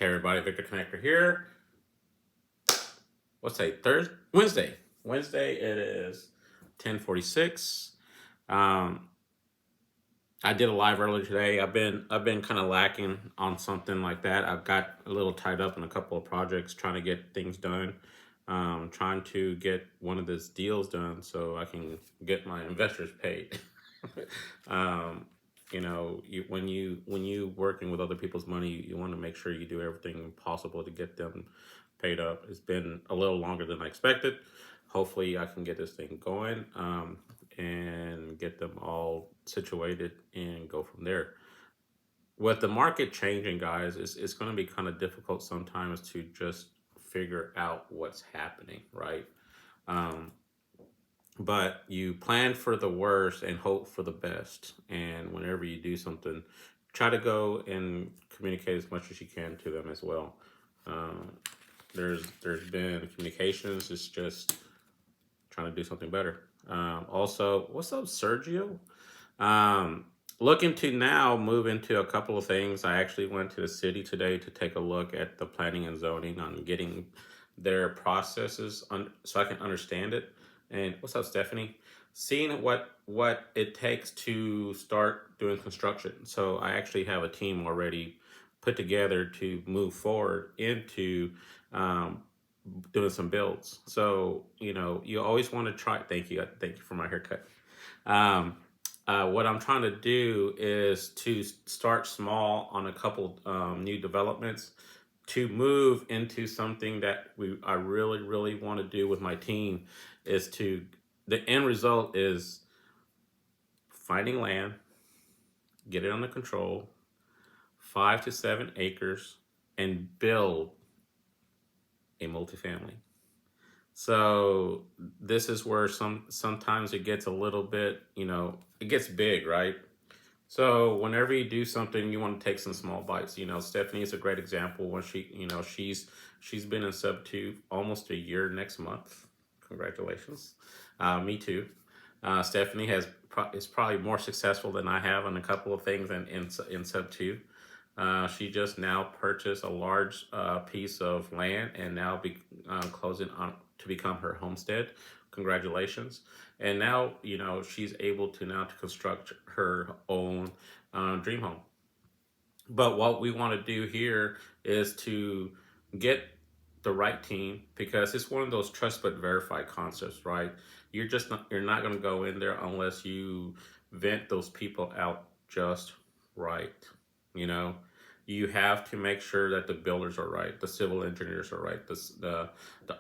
Hey everybody, Victor Connector here. What's today? Thursday? Wednesday. Wednesday it is 10:46. Um I did a live earlier today. I've been kind of lacking on something like that. I've got a little tied up in a couple of projects trying to get things done. Trying to get one of these deals done so I can get my investors paid. um, when you working with other people's money, you want to make sure you do everything possible to get them paid up. It's been a little longer than I expected. Hopefully, I can get this thing going and get them all situated and go from there. With the market changing, guys, it's going to be kind of difficult sometimes to just figure out what's happening, right? Um, but you plan for the worst and hope for the best. And whenever you do something, try to go and communicate as much as you can to them as well. Um, there's been communications. It's just trying to do something better. Also, what's up, Sergio? Um, Looking to now move into a couple of things. I actually went to the city today to take a look at the planning and zoning on getting their processes so I can understand it. And what's up, Stephanie? Seeing what it takes to start doing construction. So I actually have a team already put together to move forward into um, doing some builds. So you always want to try. Thank you for my haircut. Um, what I'm trying to do is to start small on a couple new developments to move into something that I really really want to do with my team is to the end result is finding land, get it under control, 5 to 7 acres, and build a multifamily. So this is where sometimes it gets a little bit, it gets big, right? So whenever you do something, you want to take some small bites. Stephanie is a great example. When she's been in sub two almost a year next month. Congratulations. Me too. Stephanie is probably more successful than I have on a couple of things in sub two. She just now purchased a large piece of land and now be closing on to become her homestead. Congratulations! And now she's able to construct her own dream home. But what we want to do here is to get the right team because it's one of those trust but verify concepts, right? You're not going to go in there unless you vent those people out just right. You know, you have to make sure that the builders are right, the civil engineers are right, the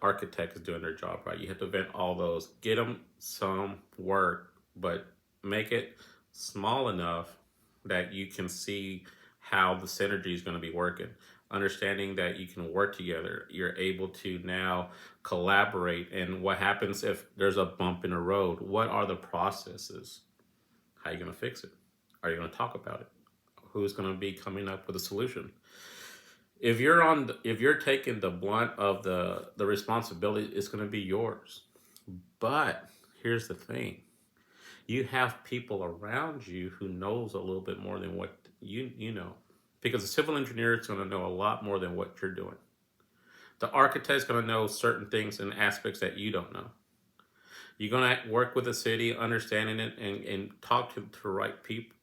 architect is doing their job right. You have to vent all those, get them some work, but make it small enough that you can see how the synergy is going to be working. Understanding that you can work together, you're able to now collaborate. And what happens if there's a bump in the road? What are the processes? How are you going to fix it? Are you going to talk about it? Who's going to be coming up with a solution? If you're taking the blunt of the responsibility, it's going to be yours. But here's the thing: you have people around you who knows a little bit more than what you know, because the civil engineer is going to know a lot more than what you're doing. The architect is going to know certain things and aspects that you don't know. You're going to work with the city, understanding it, and talk to the right people.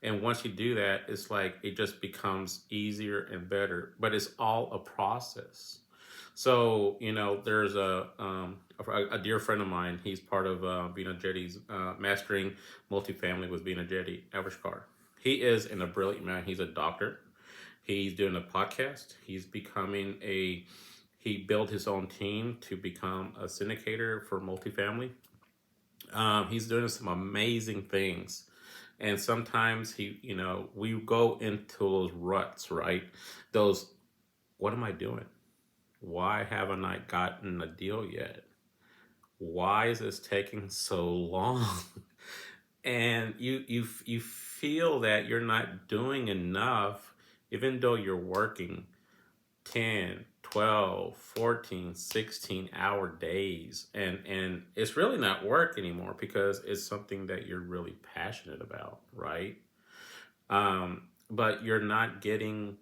And once you do that, it's like it just becomes easier and better. But it's all a process. So there's a dear friend of mine. He's part of Bina Jetty's mastering multifamily with Bina Jetty, Avishkar. He is a brilliant man. He's a doctor. He's doing a podcast. He built his own team to become a syndicator for multifamily. He's doing some amazing things. And sometimes we go into those ruts, right? Those, what am I doing? Why haven't I gotten a deal yet? Why is this taking so long? And you feel that you're not doing enough, even though you're working 10, 12, 14, 16 hour days. And it's really not work anymore because it's something that you're really passionate about, right? But you're not getting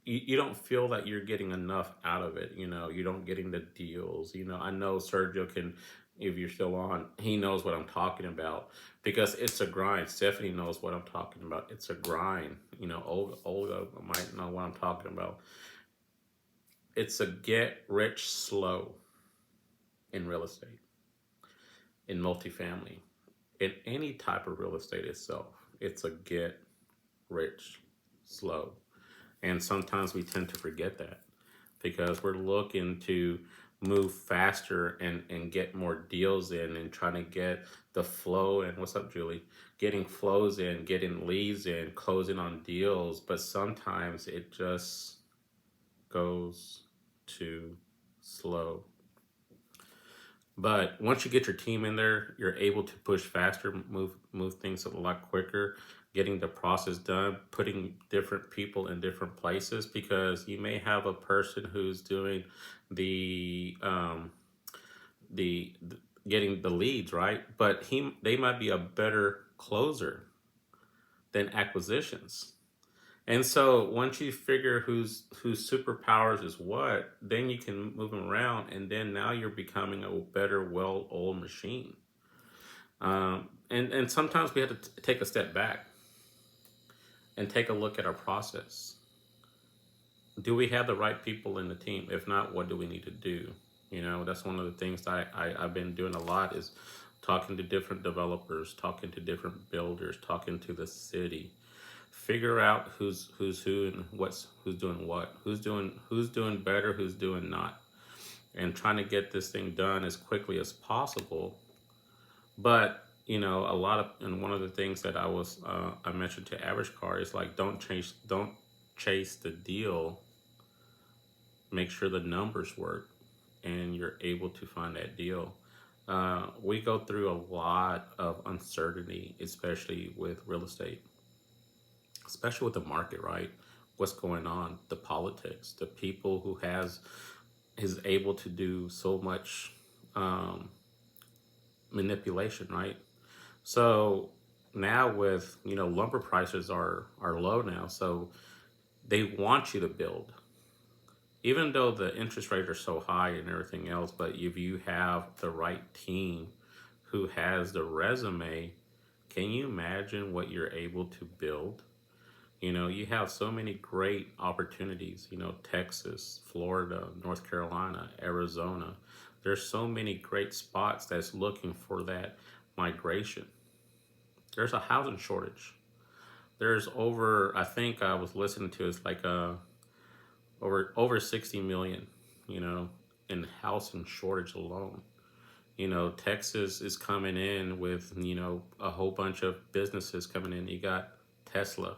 you don't feel that you're getting enough out of it. You don't getting the deals. I know Sergio can, if you're still on, he knows what I'm talking about because it's a grind. Stephanie knows what I'm talking about. It's a grind. Olga might know what I'm talking about. It's a get rich slow in real estate, in multifamily, in any type of real estate itself. It's a get rich slow. And sometimes we tend to forget that because we're looking to move faster and get more deals in and trying to get the flow. And what's up, Julie? Getting flows in, getting leads in, closing on deals. But sometimes it just goes too slow. But once you get your team in there, you're able to push faster, move things a lot quicker, getting the process done, putting different people in different places because you may have a person who's doing the the getting the leads, right? But they might be a better closer than acquisitions. And so once you figure whose superpowers is what, then you can move them around, and then now you're becoming a better, well-oiled machine. And sometimes we have to take a step back and take a look at our process. Do we have the right people in the team? If not, what do we need to do? That's one of the things that I've been doing a lot is talking to different developers, talking to different builders, talking to the city, figure out who's who and who's doing what, who's doing better, who's doing not, and trying to get this thing done as quickly as possible. But a lot of, and one of the things that I mentioned to Average Car is like, don't chase the deal. Make sure the numbers work, and you're able to find that deal. We go through a lot of uncertainty, especially with real estate, especially with the market, right? What's going on, the politics, the people who is able to do so much um, manipulation, right? So now with lumber prices are low now, so they want you to build, even though the interest rates are so high and everything else. But if you have the right team who has the resume, can you imagine what you're able to build? You have so many great opportunities, Texas, Florida, North Carolina, Arizona. There's so many great spots that's looking for that migration. There's a housing shortage. There's over, I think I was listening to, it's like over 60 million, you know, in housing shortage alone. Texas is coming in with, a whole bunch of businesses coming in. You got Tesla,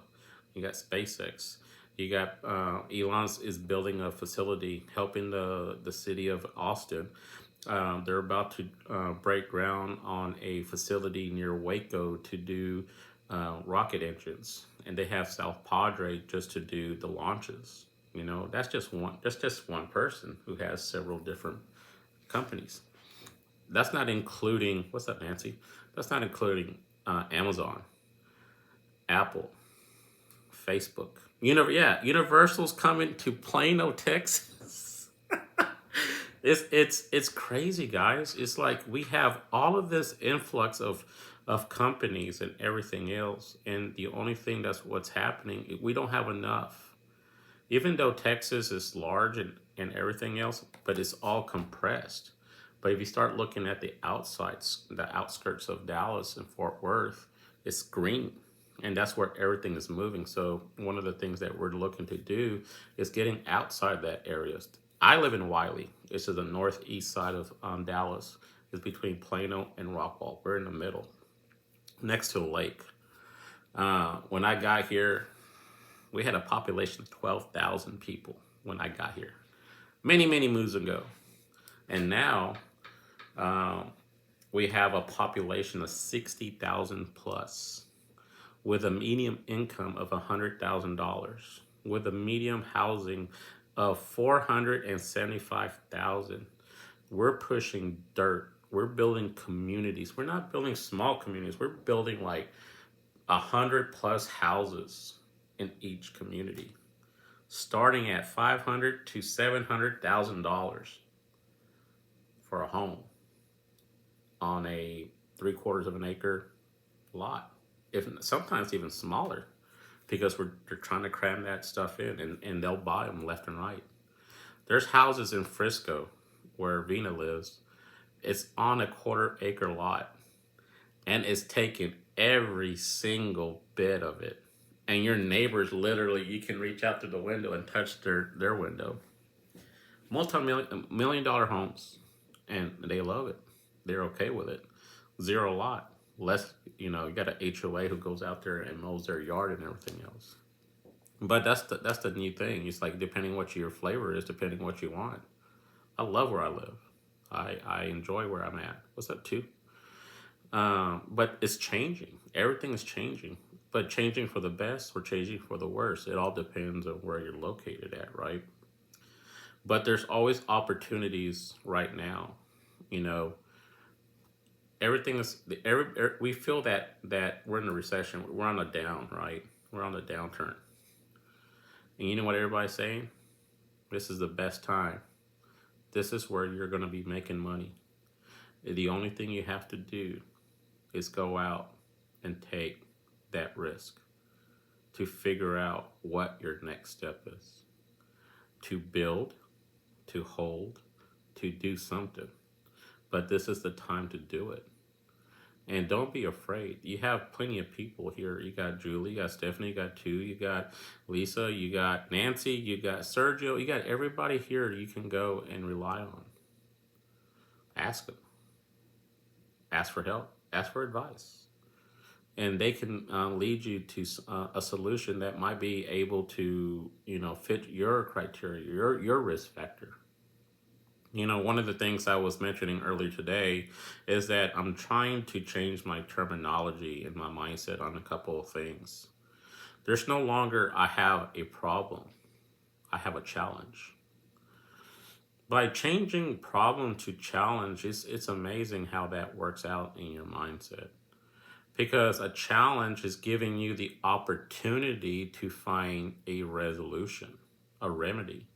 you got SpaceX, you got Elon's is building a facility helping the city of Austin. They're about to break ground on a facility near Waco to do rocket engines, and they have South Padre just to do the launches. That's just one. That's just one person who has several different companies. That's not including, what's up, Nancy? That's not including Amazon, Apple, Facebook. Universal's coming to Plano, Texas. It's crazy, guys. It's like we have all of this influx of companies and everything else, and the only thing that's what's happening, we don't have enough. Even though Texas is large and everything else, but it's all compressed. But if you start looking at the outskirts of Dallas and Fort Worth, it's green. And that's where everything is moving. So one of the things that we're looking to do is getting outside that area. I live in Wiley. It's to the northeast side of Dallas. It's between Plano and Rockwall. We're in the middle, next to a lake. When I got here, we had a population of 12,000 people when I got here, many, many moons ago. And now we have a population of 60,000 plus, with a median income of $100,000, with a median housing of 475,000. We're pushing dirt. We're building communities. We're not building small communities. We're building like 100 plus houses in each community. starting at $500 to $700,000 for a home on a 3/4 of an acre lot, if sometimes even smaller, because they're trying to cram that stuff in, and they'll buy them left and right. There's houses in Frisco where Vina lives. It's on a 1/4 acre lot, and it's taking every single bit of it. And your neighbors, literally, you can reach out through the window and touch their window. Multi-million dollar homes, and they love it. They're okay with it. Zero lot. Less, you got an HOA who goes out there and mows their yard and everything else. But that's the new thing. It's like, depending what your flavor is, depending what you want. I love where I live. I enjoy where I'm at. What's up, too? But it's changing. Everything is changing. But changing for the best or changing for the worse. It all depends on where you're located at, right? But there's always opportunities right now. You know, everything is we feel that we're in a recession. We're on a down, right? We're on a downturn. And you know what everybody's saying? This is the best time. This is where you're going to be making money. The only thing you have to do is go out and take that risk to figure out what your next step is. To build, to hold, to do something. But this is the time to do it. And don't be afraid. You have plenty of people here. You got Julie, you got Stephanie, you got Tu, you got Lisa, you got Nancy, you got Sergio. You got everybody here you can go and rely on. Ask them. Ask for help. Ask for advice. And they can lead you to a solution that might be able to, fit your criteria, your risk factor. One of the things I was mentioning earlier today is that I'm trying to change my terminology and my mindset on a couple of things. There's no longer, I have a problem. I have a challenge. By changing problem to challenge, it's amazing how that works out in your mindset. Because a challenge is giving you the opportunity to find a resolution, a remedy,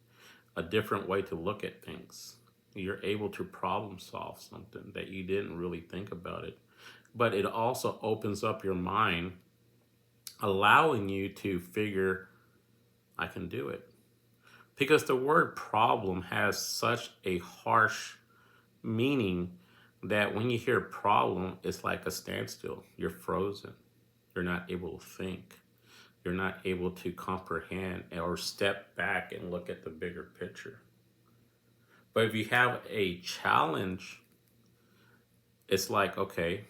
a different way to look at things. You're able to problem solve something that you didn't really think about it. But it also opens up your mind, allowing you to figure, I can do it. Because the word problem has such a harsh meaning that when you hear problem, it's like a standstill. You're frozen. You're not able to think. You're not able to comprehend or step back and look at the bigger picture. But if you have a challenge, it's like, okay,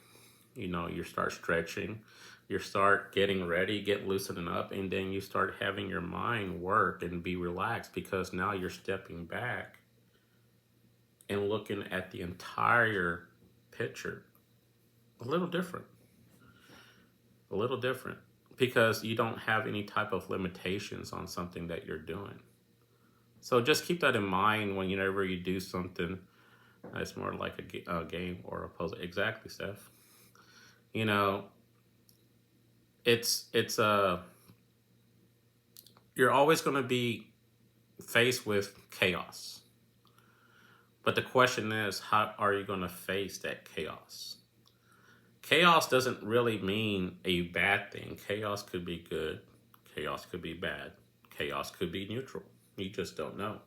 you start stretching, you start getting ready, get loosening up, and then you start having your mind work and be relaxed, because now you're stepping back and looking at the entire picture a little different. A little different. Because you don't have any type of limitations on something that you're doing. So just keep that in mind whenever you do something. It's more like a game or a puzzle. Exactly, Steph. It's you're always going to be faced with chaos. But the question is, how are you going to face that chaos? Chaos doesn't really mean a bad thing. Chaos could be good. Chaos could be bad. Chaos could be neutral. You just don't know.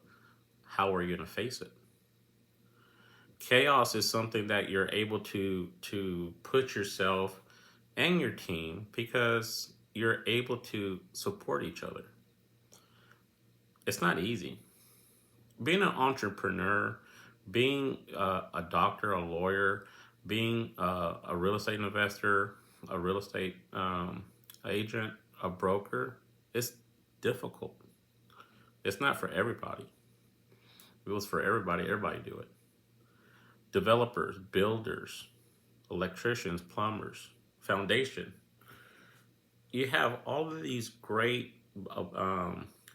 How are you going to face it? Chaos is something that you're able to put yourself and your team, because you're able to support each other. It's not easy. Being an entrepreneur, being a doctor, a lawyer, being a real estate investor, a real estate agent, a broker, it's difficult. It's not for everybody. If it was for everybody, everybody do it. Developers, builders, electricians, plumbers, foundation. You have all of these great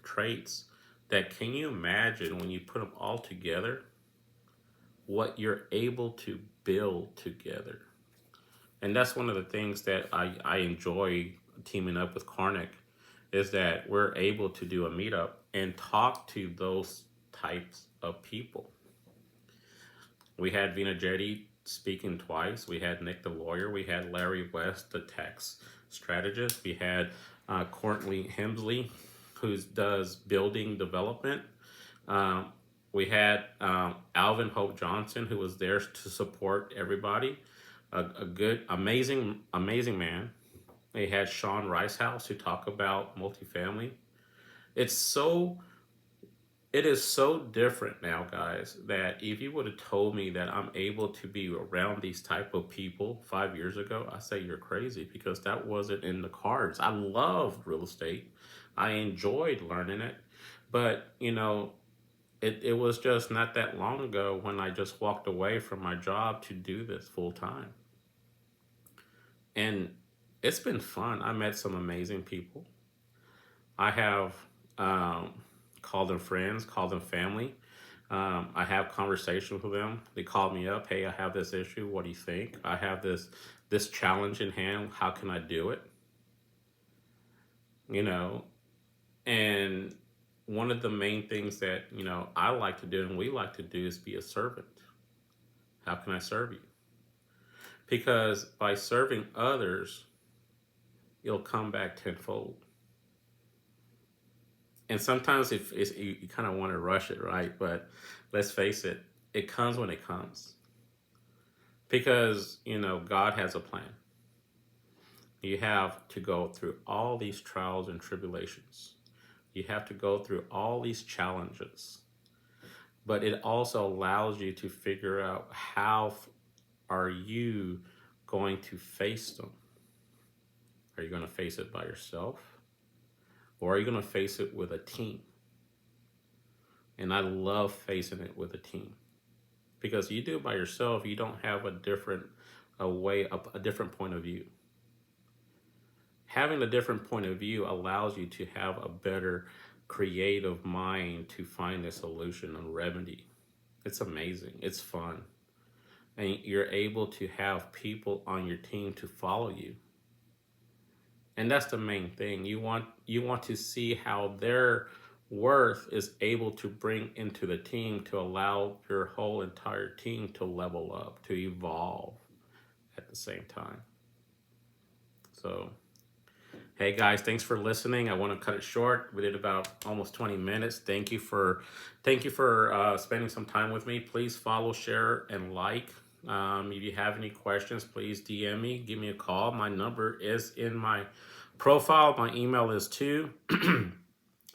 traits that, can you imagine when you put them all together, what you're able to build together? And that's one of the things that I enjoy teaming up with Karnak, is that we're able to do a meetup and talk to those types of people. We had Vina Jetty speaking twice. We had Nick the lawyer. We had Larry West, the tax strategist. We had Courtney Hemsley, who does building development. Um, we had Alvin Hope Johnson, who was there to support everybody. A good, amazing man. We had Sean Ricehouse, who talk about multifamily. It's so it is so different now, guys, that if you would have told me that I'm able to be around these type of people 5 years ago, I say you're crazy, because that wasn't in the cards. I loved real estate. I enjoyed learning it. But, it was just not that long ago when I just walked away from my job to do this full time. And it's been fun. I met some amazing people. I have called them friends, called them family. I have conversations with them. They call me up. Hey, I have this issue. What do you think? I have this challenge in hand. How can I do it? You know, and one of the main things that I like to do and we like to do is be a servant. How can I serve you? Because by serving others, you'll come back tenfold. And sometimes if it's, you kind of want to rush it, right? But let's face it, it comes when it comes. Because, God has a plan. You have to go through all these trials and tribulations. You have to go through all these challenges. But it also allows you to figure out how are you going to face them. Are you going to face it by yourself? Or are you going to face it with a team? And I love facing it with a team. Because you do it by yourself, you don't have a different point of view. Having a different point of view allows you to have a better creative mind to find a solution and remedy. It's amazing. It's fun. And you're able to have people on your team to follow you. And that's the main thing. You want to see how their worth is able to bring into the team to allow your whole entire team to level up, to evolve at the same time. So, hey guys, thanks for listening. I want to cut it short. We did about almost 20 minutes. Thank you for spending some time with me. Please follow, share, and like. If you have any questions, please DM me. Give me a call. My number is in my profile. My email is too.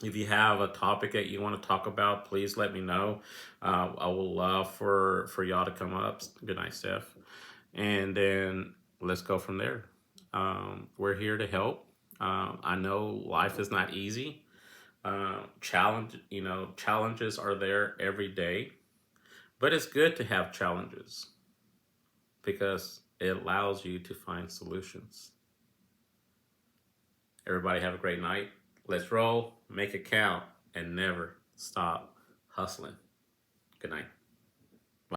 If you have a topic that you want to talk about, please let me know. I will love for y'all to come up. Good night, Steph. And then let's go from there. We're here to help. I know life is not easy. Challenges are there every day. But it's good to have challenges because it allows you to find solutions. Everybody have a great night. Let's roll, make it count, and never stop hustling. Good night.